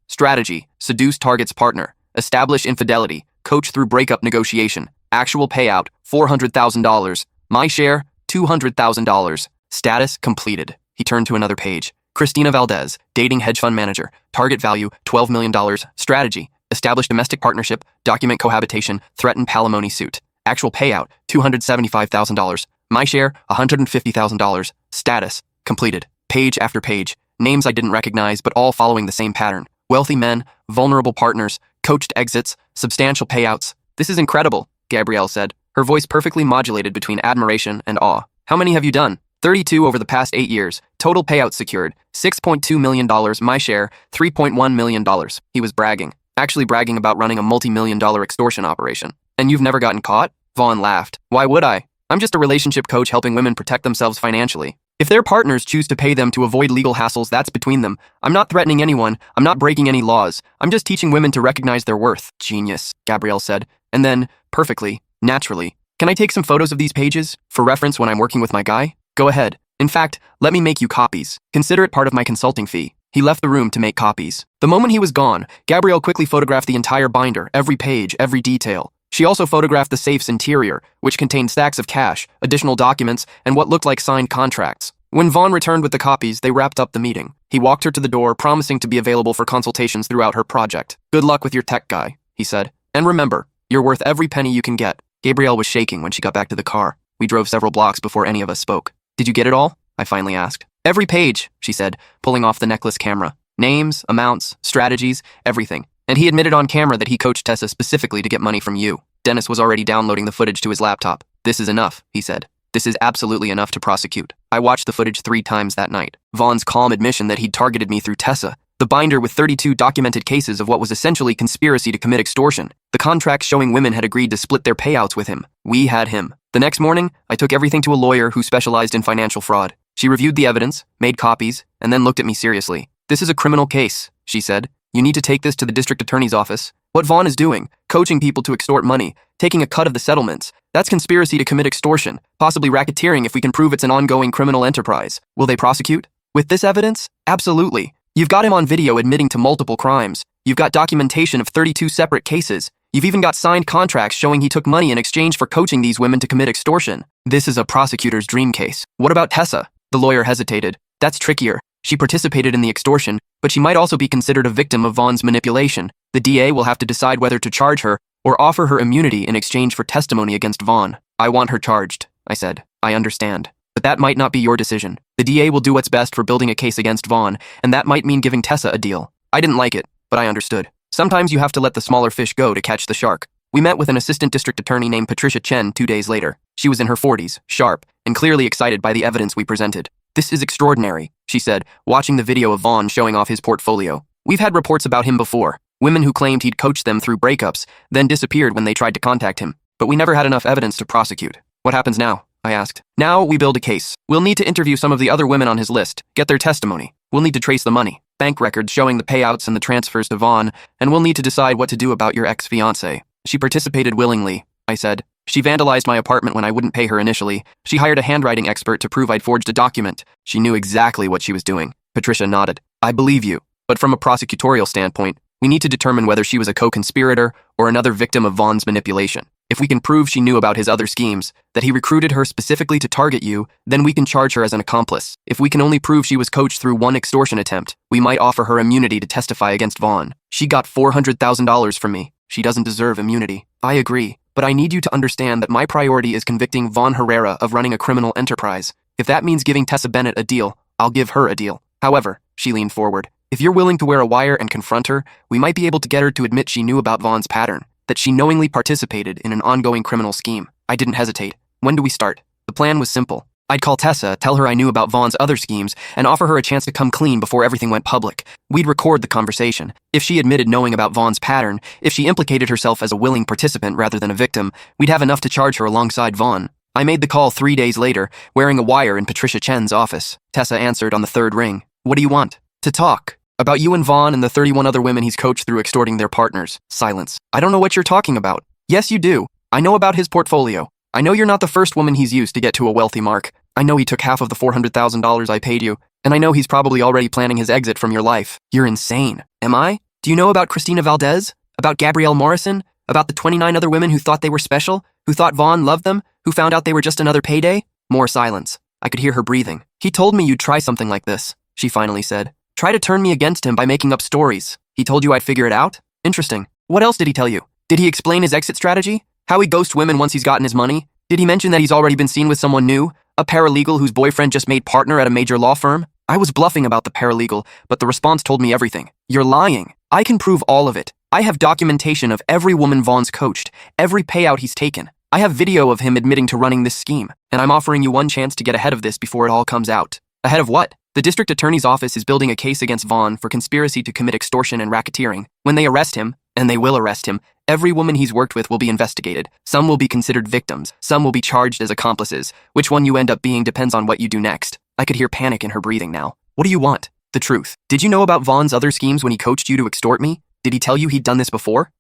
Strategy, seduce target's partner. Establish infidelity, coach through breakup negotiation. Actual payout, $400,000. My share, $200,000. Status completed. He turned to another page. Christina Valdez, dating hedge fund manager. Target value, $12 million. Strategy, establish domestic partnership, document cohabitation, threaten palimony suit. Actual payout, $275,000. My share, $150,000. Status completed. Page after page. Names I didn't recognize, but all following the same pattern. Wealthy men, vulnerable partners, coached exits, substantial payouts. This is incredible, Gabrielle said, her voice perfectly modulated between admiration and awe. How many have you done? 32 over the past 8 years. Total payouts secured, $6.2 million. My share, $3.1 million. He was bragging. Actually bragging about running a multi-million-dollar extortion operation. And you've never gotten caught? Vaughn laughed. Why would I? I'm just a relationship coach helping women protect themselves financially. If their partners choose to pay them to avoid legal hassles, that's between them. I'm not threatening anyone. I'm not breaking any laws. I'm just teaching women to recognize their worth. Genius, Gabrielle said. And then, perfectly, naturally, can I take some photos of these pages for reference when I'm working with my guy? Go ahead. In fact, let me make you copies. Consider it part of my consulting fee. He left the room to make copies. The moment he was gone, Gabrielle quickly photographed the entire binder, every page, every detail. She also photographed the safe's interior, which contained stacks of cash, additional documents, and what looked like signed contracts. When Vaughn returned with the copies, they wrapped up the meeting. He walked her to the door, promising to be available for consultations throughout her project. Good luck with your tech guy, he said. And remember, you're worth every penny you can get. Gabrielle was shaking when she got back to the car. We drove several blocks before any of us spoke. Did you get it all? I finally asked. Every page, she said, pulling off the necklace camera. Names, amounts, strategies, everything. And he admitted on camera that he coached Tessa specifically to get money from you. Dennis was already downloading the footage to his laptop. This is enough, he said. This is absolutely enough to prosecute. I watched the footage 3 times that night. Vaughn's calm admission that he'd targeted me through Tessa. The binder with 32 documented cases of what was essentially conspiracy to commit extortion. The contracts showing women had agreed to split their payouts with him. We had him. The next morning, I took everything to a lawyer who specialized in financial fraud. She reviewed the evidence, made copies, and then looked at me seriously. This is a criminal case, she said. You need to take this to the district attorney's office. What Vaughn is doing, coaching people to extort money, taking a cut of the settlements, that's conspiracy to commit extortion, possibly racketeering if we can prove it's an ongoing criminal enterprise. Will they prosecute? With this evidence? Absolutely. You've got him on video admitting to multiple crimes. You've got documentation of 32 separate cases. You've even got signed contracts showing he took money in exchange for coaching these women to commit extortion. This is a prosecutor's dream case. What about Tessa? The lawyer hesitated. That's trickier. She participated in the extortion, but she might also be considered a victim of Vaughn's manipulation. The DA will have to decide whether to charge her or offer her immunity in exchange for testimony against Vaughn. I want her charged, I said. I understand. But that might not be your decision. The DA will do what's best for building a case against Vaughn, and that might mean giving Tessa a deal. I didn't like it, but I understood. Sometimes you have to let the smaller fish go to catch the shark. We met with an assistant district attorney named Patricia Chen 2 days later. She was in her 40s, sharp, and clearly excited by the evidence we presented. This is extraordinary, she said, watching the video of Vaughn showing off his portfolio. We've had reports about him before. Women who claimed he'd coached them through breakups, then disappeared when they tried to contact him. But we never had enough evidence to prosecute. What happens now? I asked. Now we build a case. We'll need to interview some of the other women on his list, get their testimony. We'll need to trace the money, bank records showing the payouts and the transfers to Vaughn, and we'll need to decide what to do about your ex-fiancée. She participated willingly, I said. She vandalized my apartment when I wouldn't pay her initially. She hired a handwriting expert to prove I'd forged a document. She knew exactly what she was doing. Patricia nodded. I believe you. But from a prosecutorial standpoint, we need to determine whether she was a co-conspirator or another victim of Vaughn's manipulation. If we can prove she knew about his other schemes, that he recruited her specifically to target you, then we can charge her as an accomplice. If we can only prove she was coached through one extortion attempt, we might offer her immunity to testify against Vaughn. She got $400,000 from me. She doesn't deserve immunity. I agree, but I need you to understand that my priority is convicting Vaughn Herrera of running a criminal enterprise. If that means giving Tessa Bennett a deal, I'll give her a deal. However, she leaned forward. If you're willing to wear a wire and confront her, we might be able to get her to admit she knew about Vaughn's pattern, that she knowingly participated in an ongoing criminal scheme. I didn't hesitate. When do we start? The plan was simple. I'd call Tessa, tell her I knew about Vaughn's other schemes, and offer her a chance to come clean before everything went public. We'd record the conversation. If she admitted knowing about Vaughn's pattern, if she implicated herself as a willing participant rather than a victim, we'd have enough to charge her alongside Vaughn. I made the call 3 days later, wearing a wire in Patricia Chen's office. Tessa answered on the third ring. What do you want? To talk. About you and Vaughn and the 31 other women he's coached through extorting their partners. Silence. I don't know what you're talking about. Yes, you do. I know about his portfolio. I know you're not the first woman he's used to get to a wealthy mark. I know he took half of the $400,000 I paid you. And I know he's probably already planning his exit from your life. You're insane. Am I? Do you know about Christina Valdez? About Gabrielle Morrison? About the 29 other women who thought they were special? Who thought Vaughn loved them? Who found out they were just another payday? More silence. I could hear her breathing. He told me you'd try something like this, she finally said. Try to turn me against him by making up stories. He told you I'd figure it out? Interesting. What else did he tell you? Did he explain his exit strategy? How he ghosts women once he's gotten his money? Did he mention that he's already been seen with someone new? A paralegal whose boyfriend just made partner at a major law firm? I was bluffing about the paralegal, but the response told me everything. You're lying. I can prove all of it. I have documentation of every woman Vaughn's coached, every payout he's taken. I have video of him admitting to running this scheme, and I'm offering you one chance to get ahead of this before it all comes out. Ahead of what? The district attorney's office is building a case against Vaughn for conspiracy to commit extortion and racketeering. When they arrest him, and they will arrest him, every woman he's worked with will be investigated. Some will be considered victims. Some will be charged as accomplices. Which one you end up being depends on what you do next. I could hear panic in her breathing now. What do you want? The truth. Did you know about Vaughn's other schemes when he coached you to extort me? Did he tell you he'd done this before?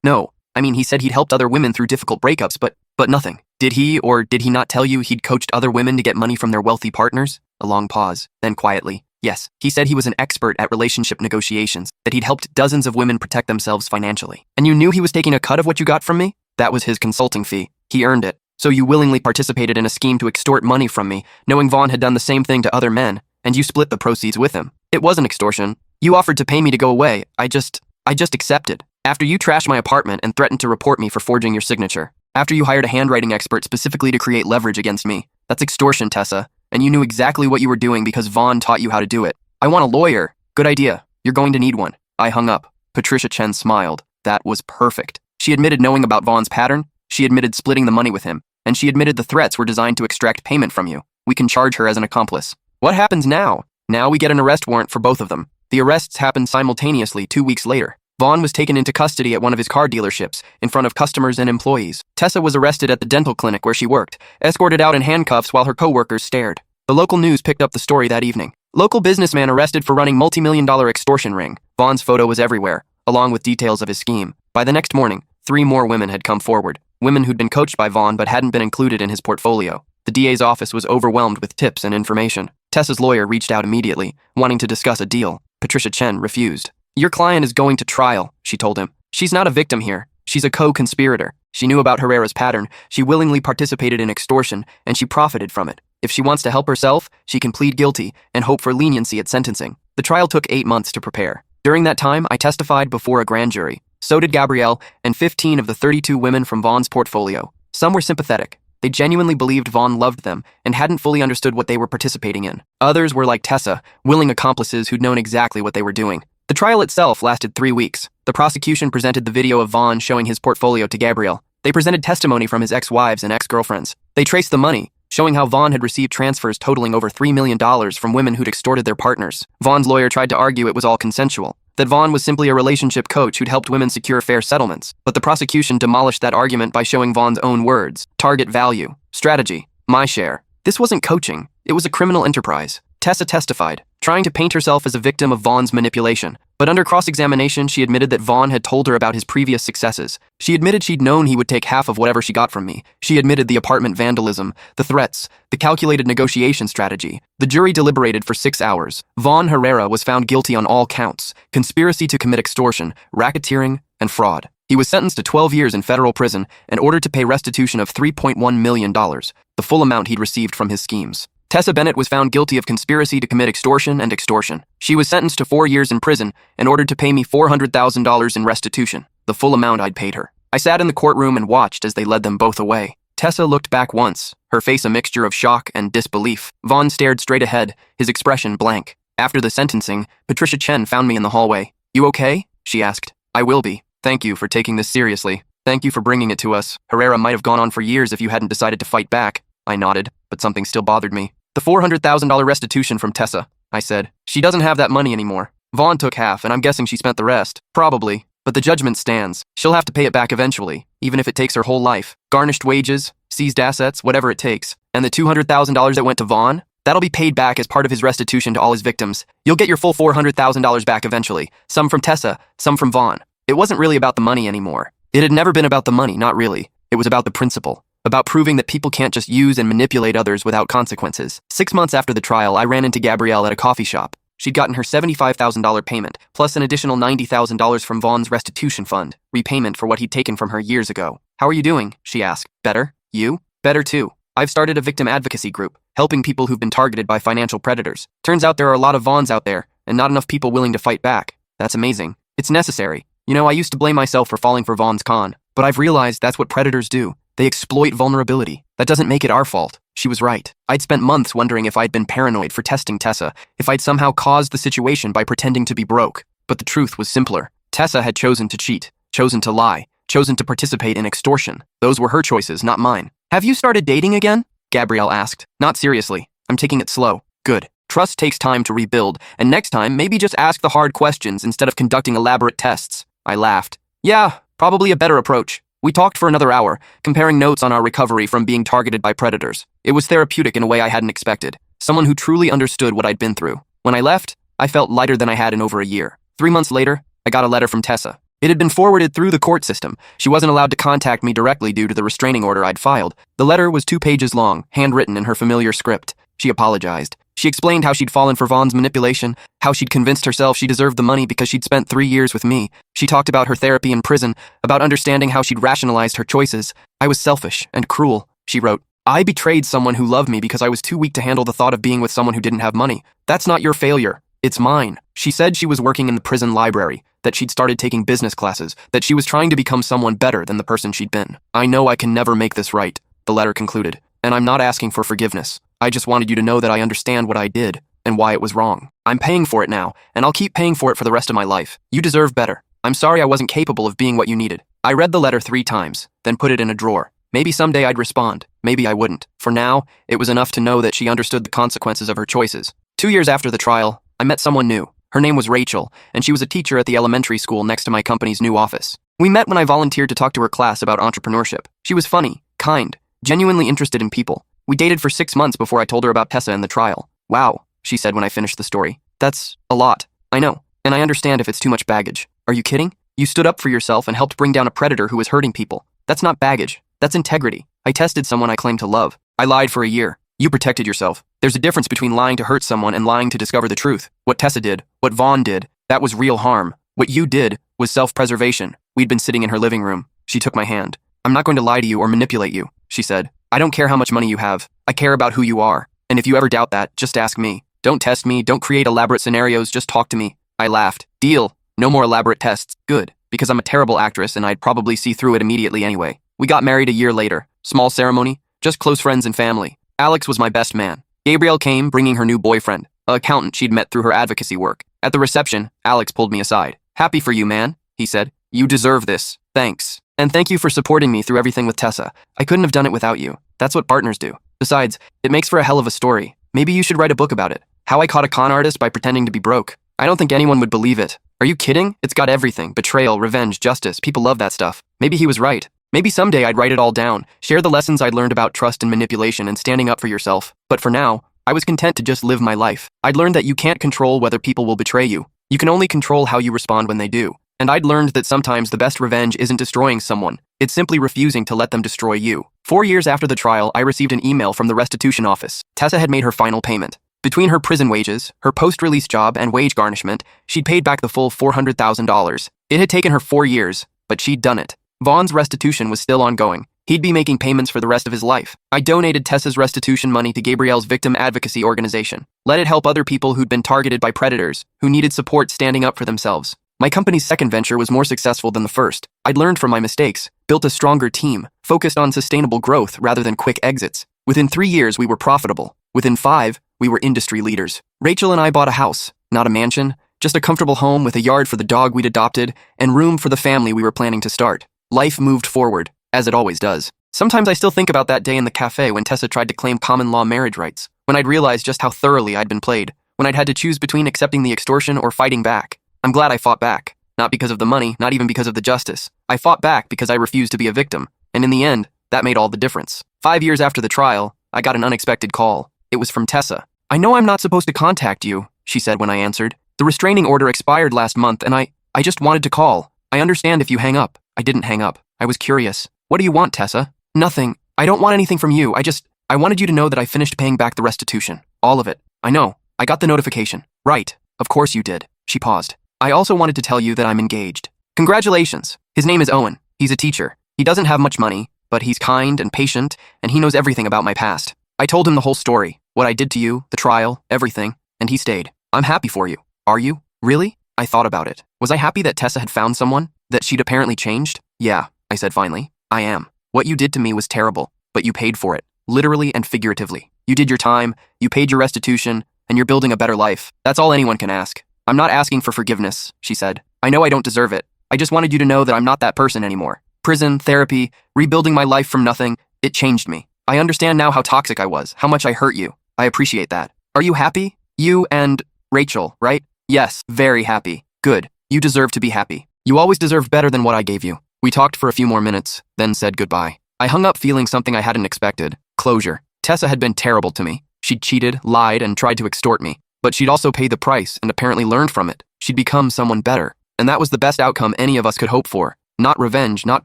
No. I mean, he said he'd helped other women through difficult breakups, but nothing. Did he or did he not tell you he'd coached other women to get money from their wealthy partners? A long pause, then quietly. Yes, he said he was an expert at relationship negotiations, that he'd helped dozens of women protect themselves financially. And you knew he was taking a cut of what you got from me? That was his consulting fee. He earned it. So you willingly participated in a scheme to extort money from me, knowing Vaughn had done the same thing to other men, and you split the proceeds with him. It wasn't extortion. You offered to pay me to go away. I just accepted. After you trashed my apartment and threatened to report me for forging your signature. After you hired a handwriting expert specifically to create leverage against me. That's extortion, Tessa. And you knew exactly what you were doing because Vaughn taught you how to do it. I want a lawyer. Good idea. You're going to need one. I hung up. Patricia Chen smiled. That was perfect. She admitted knowing about Vaughn's pattern. She admitted splitting the money with him. And she admitted the threats were designed to extract payment from you. We can charge her as an accomplice. What happens now? Now we get an arrest warrant for both of them. The arrests happened simultaneously 2 weeks later. Vaughn was taken into custody at one of his car dealerships, in front of customers and employees. Tessa was arrested at the dental clinic where she worked, escorted out in handcuffs while her co-workers stared. The local news picked up the story that evening. Local businessman arrested for running multi-million-dollar extortion ring. Vaughn's photo was everywhere, along with details of his scheme. By the next morning, 3 more women had come forward. Women who'd been coached by Vaughn but hadn't been included in his portfolio. The DA's office was overwhelmed with tips and information. Tessa's lawyer reached out immediately, wanting to discuss a deal. Patricia Chen refused. Your client is going to trial, she told him. She's not a victim here. She's a co-conspirator. She knew about Herrera's pattern, she willingly participated in extortion, and she profited from it. If she wants to help herself, she can plead guilty and hope for leniency at sentencing. The trial took 8 months to prepare. During that time, I testified before a grand jury. So did Gabrielle and 15 of the 32 women from Vaughn's portfolio. Some were sympathetic. They genuinely believed Vaughn loved them and hadn't fully understood what they were participating in. Others were like Tessa, willing accomplices who'd known exactly what they were doing. The trial itself lasted 3 weeks. The prosecution presented the video of Vaughn showing his portfolio to Gabrielle. They presented testimony from his ex-wives and ex-girlfriends. They traced the money, showing how Vaughn had received transfers totaling over $3 million from women who'd extorted their partners. Vaughn's lawyer tried to argue it was all consensual. that Vaughn was simply a relationship coach who'd helped women secure fair settlements. But the prosecution demolished that argument by showing Vaughn's own words: target value, strategy, my share. This wasn't coaching, it was a criminal enterprise. Tessa testified, trying to paint herself as a victim of Vaughn's manipulation. But under cross-examination, she admitted that Vaughn had told her about his previous successes. She admitted she'd known he would take half of whatever she got from me. She admitted the apartment vandalism, the threats, the calculated negotiation strategy. The jury deliberated for 6 hours. Vaughn Herrera was found guilty on all counts: conspiracy to commit extortion, racketeering, and fraud. He was sentenced to 12 years in federal prison and ordered to pay restitution of $3.1 million, the full amount he'd received from his schemes. Tessa Bennett was found guilty of conspiracy to commit extortion and extortion. She was sentenced to 4 years in prison and ordered to pay me $400,000 in restitution, the full amount I'd paid her. I sat in the courtroom and watched as they led them both away. Tessa looked back once, her face a mixture of shock and disbelief. Vaughn stared straight ahead, his expression blank. After the sentencing, Patricia Chen found me in the hallway. "You okay?" she asked. "I will be. Thank you for taking this seriously. Thank you for bringing it to us. Herrera might have gone on for years if you hadn't decided to fight back." I nodded, but something still bothered me. "The $400,000 restitution from Tessa," I said. "She doesn't have that money anymore. Vaughn took half, and I'm guessing she spent the rest. Probably. But the judgment stands. She'll have to pay it back eventually, even if it takes her whole life. Garnished wages, seized assets, whatever it takes. And the $200,000 that went to Vaughn? That'll be paid back as part of his restitution to all his victims. You'll get your full $400,000 back eventually. Some from Tessa, some from Vaughn." It wasn't really about the money anymore. It had never been about the money, not really. It was about the principle. About proving that people can't just use and manipulate others without consequences. 6 months after the trial, I ran into Gabrielle at a coffee shop. She'd gotten her $75,000 payment, plus an additional $90,000 from Vaughn's restitution fund, repayment for what he'd taken from her years ago. "How are you doing?" she asked. "Better? You?" "Better too. I've started a victim advocacy group, helping people who've been targeted by financial predators. Turns out there are a lot of Vaughns out there, and not enough people willing to fight back. That's amazing. It's necessary. You know, I used to blame myself for falling for Vaughn's con, but I've realized that's what predators do. They exploit vulnerability. That doesn't make it our fault." She was right. I'd spent months wondering if I'd been paranoid for testing Tessa, if I'd somehow caused the situation by pretending to be broke. But the truth was simpler. Tessa had chosen to cheat, chosen to lie, chosen to participate in extortion. Those were her choices, not mine. "Have you started dating again?" Gabrielle asked. "Not seriously. I'm taking it slow." "Good. Trust takes time to rebuild, and next time, maybe just ask the hard questions instead of conducting elaborate tests." I laughed. "Yeah, probably a better approach." We talked for another hour, comparing notes on our recovery from being targeted by predators. It was therapeutic in a way I hadn't expected. Someone who truly understood what I'd been through. When I left, I felt lighter than I had in over a year. 3 months later, I got a letter from Tessa. It had been forwarded through the court system. She wasn't allowed to contact me directly due to the restraining order I'd filed. The letter was 2 pages long, handwritten in her familiar script. She apologized. She explained how she'd fallen for Vaughn's manipulation, how she'd convinced herself she deserved the money because she'd spent 3 years with me. She talked about her therapy in prison, about understanding how she'd rationalized her choices. "I was selfish and cruel," she wrote. "I betrayed someone who loved me because I was too weak to handle the thought of being with someone who didn't have money. That's not your failure. It's mine." She said she was working in the prison library, that she'd started taking business classes, that she was trying to become someone better than the person she'd been. "I know I can never make this right," the letter concluded, "and I'm not asking for forgiveness. I just wanted you to know that I understand what I did and why it was wrong. I'm paying for it now, and I'll keep paying for it for the rest of my life. You deserve better. I'm sorry I wasn't capable of being what you needed." I read the letter 3 times, then put it in a drawer. Maybe someday I'd respond. Maybe I wouldn't. For now, it was enough to know that she understood the consequences of her choices. 2 years after the trial, I met someone new. Her name was Rachel, and she was a teacher at the elementary school next to my company's new office. We met when I volunteered to talk to her class about entrepreneurship. She was funny, kind, genuinely interested in people. We dated for 6 months before I told her about Tessa and the trial. "Wow," she said when I finished the story. "That's a lot." "I know, and I understand if it's too much baggage." "Are you kidding? You stood up for yourself and helped bring down a predator who was hurting people. That's not baggage. That's integrity. I tested someone I claimed to love. I lied for a year. You protected yourself. There's a difference between lying to hurt someone and lying to discover the truth. What Tessa did, what Vaughn did, that was real harm. What you did was self-preservation." We'd been sitting in her living room. She took my hand. "I'm not going to lie to you or manipulate you," she said. "I don't care how much money you have. I care about who you are. And if you ever doubt that, just ask me. Don't test me, don't create elaborate scenarios, just talk to me." I laughed. "Deal. No more elaborate tests." "Good, because I'm a terrible actress and I'd probably see through it immediately anyway." We got married a year later. Small ceremony, just close friends and family. Alex was my best man. Gabrielle came, bringing her new boyfriend, an accountant she'd met through her advocacy work. At the reception, Alex pulled me aside. "Happy for you, man," he said. "You deserve this. Thanks. And thank you for supporting me through everything with Tessa. I couldn't have done it without you. That's what partners do. Besides, it makes for a hell of a story. Maybe you should write a book about it. How I caught a con artist by pretending to be broke. I don't think anyone would believe it, Are you kidding? It's got everything. Betrayal, revenge, justice. People love that stuff. Maybe he was right. Maybe someday I'd write it all down, share the lessons I'd learned about trust and manipulation and standing up for yourself. But for now, I was content to just live my life. I'd learned that you can't control whether people will betray you. You can only control how you respond when they do. And I'd learned that sometimes the best revenge isn't destroying someone. It's simply refusing to let them destroy you. 4 years after the trial, I received an email from the restitution office. Tessa had made her final payment. Between her prison wages, her post-release job, and wage garnishment, she'd paid back the full $400,000. It had taken her 4 years, but she'd done it. Vaughn's restitution was still ongoing. He'd be making payments for the rest of his life. I donated Tessa's restitution money to Gabrielle's victim advocacy organization. Let it help other people who'd been targeted by predators, who needed support standing up for themselves. My company's second venture was more successful than the first. I'd learned from my mistakes, built a stronger team, focused on sustainable growth rather than quick exits. Within 3 years, we were profitable. Within 5, we were industry leaders. Rachel and I bought a house, not a mansion, just a comfortable home with a yard for the dog we'd adopted and room for the family we were planning to start. Life moved forward, as it always does. Sometimes I still think about that day in the cafe when Tessa tried to claim common law marriage rights, when I'd realized just how thoroughly I'd been played, when I'd had to choose between accepting the extortion or fighting back. I'm glad I fought back. Not because of the money, not even because of the justice. I fought back because I refused to be a victim, and in the end, that made all the difference. 5 years after the trial, I got an unexpected call. It was from Tessa. "I know I'm not supposed to contact you," she said when I answered. "The restraining order expired last month, and I just wanted to call. I understand if you hang up." I didn't hang up. I was curious. "What do you want, Tessa?" "Nothing. I don't want anything from you. I wanted you to know that I finished paying back the restitution. All of it. I know. I got the notification." "Right. Of course you did." She paused. "I also wanted to tell you that I'm engaged." "Congratulations. His name is Owen. He's a teacher. He doesn't have much money, but he's kind and patient, and he knows everything about my past." I told him the whole story, what I did to you, the trial, everything, and he stayed. "I'm happy for you." "Are you? Really?" I thought about it. Was I happy that Tessa had found someone? That she'd apparently changed? "Yeah," I said finally. "I am. What you did to me was terrible, but you paid for it, literally and figuratively. You did your time, you paid your restitution, and you're building a better life. That's all anyone can ask." "I'm not asking for forgiveness," she said. "I know I don't deserve it. I just wanted you to know that I'm not that person anymore. Prison, therapy, rebuilding my life from nothing, it changed me. I understand now how toxic I was, how much I hurt you. I appreciate that. Are you happy? You and Rachel, right?" "Yes, very happy." "Good. You deserve to be happy. You always deserved better than what I gave you." We talked for a few more minutes, then said goodbye. I hung up feeling something I hadn't expected. Closure. Tessa had been terrible to me. She'd cheated, lied, and tried to extort me. But she'd also paid the price and apparently learned from it. She'd become someone better. And that was the best outcome any of us could hope for. Not revenge, not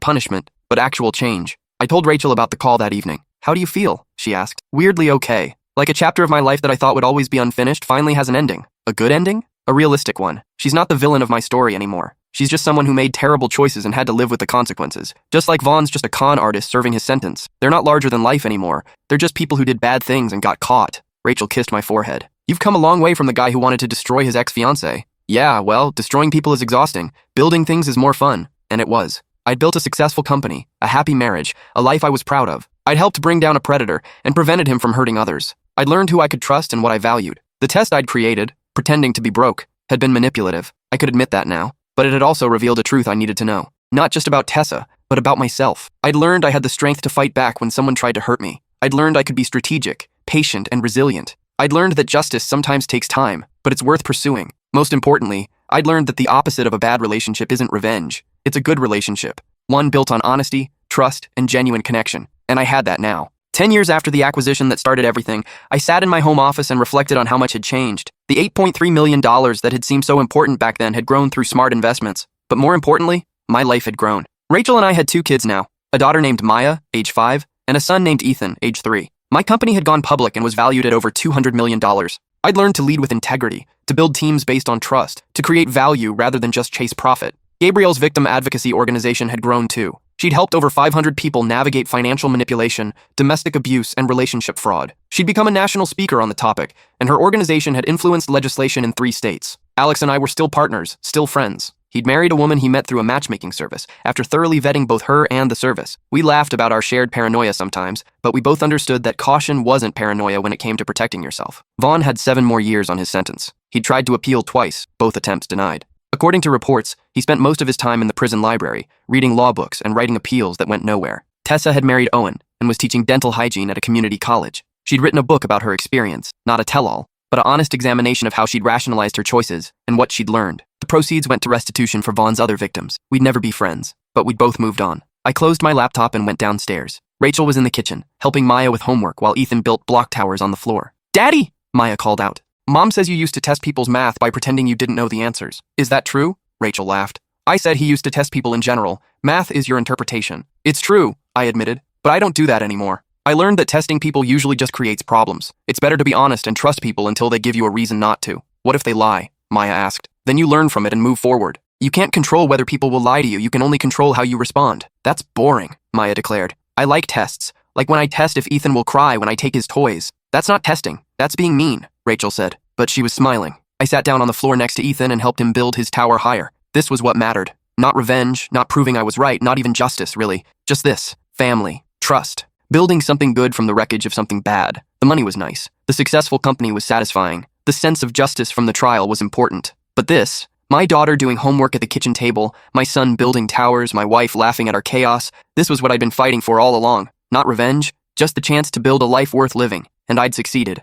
punishment, but actual change. I told Rachel about the call that evening. "How do you feel?" she asked. "Weirdly okay. Like a chapter of my life that I thought would always be unfinished finally has an ending. A good ending? A realistic one. She's not the villain of my story anymore. She's just someone who made terrible choices and had to live with the consequences. Just like Vaughn's just a con artist serving his sentence. They're not larger than life anymore. They're just people who did bad things and got caught." Rachel kissed my forehead. "You've come a long way from the guy who wanted to destroy his ex-fiancée." "Yeah, well, destroying people is exhausting. Building things is more fun." And it was. I'd built a successful company, a happy marriage, a life I was proud of. I'd helped bring down a predator and prevented him from hurting others. I'd learned who I could trust and what I valued. The test I'd created, pretending to be broke, had been manipulative. I could admit that now. But it had also revealed a truth I needed to know. Not just about Tessa, but about myself. I'd learned I had the strength to fight back when someone tried to hurt me. I'd learned I could be strategic, patient, and resilient. I'd learned that justice sometimes takes time, but it's worth pursuing. Most importantly, I'd learned that the opposite of a bad relationship isn't revenge. It's a good relationship. One built on honesty, trust, and genuine connection. And I had that now. 10 years after the acquisition that started everything, I sat in my home office and reflected on how much had changed. The $8.3 million that had seemed so important back then had grown through smart investments. But more importantly, my life had grown. Rachel and I had 2 kids now, a daughter named Maya, age 5, and a son named Ethan, age 3. My company had gone public and was valued at over $200 million. I'd learned to lead with integrity, to build teams based on trust, to create value rather than just chase profit. Gabrielle's victim advocacy organization had grown too. She'd helped over 500 people navigate financial manipulation, domestic abuse, and relationship fraud. She'd become a national speaker on the topic, and her organization had influenced legislation in 3 states. Alex and I were still partners, still friends. He'd married a woman he met through a matchmaking service, after thoroughly vetting both her and the service. We laughed about our shared paranoia sometimes, but we both understood that caution wasn't paranoia when it came to protecting yourself. Vaughn had 7 more years on his sentence. He'd tried to appeal twice, both attempts denied. According to reports, he spent most of his time in the prison library, reading law books and writing appeals that went nowhere. Tessa had married Owen and was teaching dental hygiene at a community college. She'd written a book about her experience, not a tell-all, but an honest examination of how she'd rationalized her choices and what she'd learned. The proceeds went to restitution for Vaughn's other victims. We'd never be friends, but we'd both moved on. I closed my laptop and went downstairs. Rachel was in the kitchen, helping Maya with homework while Ethan built block towers on the floor. "Daddy!" Maya called out. "Mom says you used to test people's math by pretending you didn't know the answers. Is that true?" Rachel laughed. "I said he used to test people in general. Math is your interpretation." "It's true," I admitted, "but I don't do that anymore. I learned that testing people usually just creates problems. It's better to be honest and trust people until they give you a reason not to." "What if they lie?" Maya asked. "Then you learn from it and move forward. You can't control whether people will lie to you. You can only control how you respond." "That's boring," Maya declared. "I like tests. Like when I test if Ethan will cry when I take his toys." "That's not testing. That's being mean," Rachel said, but she was smiling. I sat down on the floor next to Ethan and helped him build his tower higher. This was what mattered. Not revenge, not proving I was right, not even justice, really. Just this. Family. Trust. Building something good from the wreckage of something bad. The money was nice. The successful company was satisfying. The sense of justice from the trial was important. But this, my daughter doing homework at the kitchen table, my son building towers, my wife laughing at our chaos, this was what I'd been fighting for all along. Not revenge, just the chance to build a life worth living. And I'd succeeded.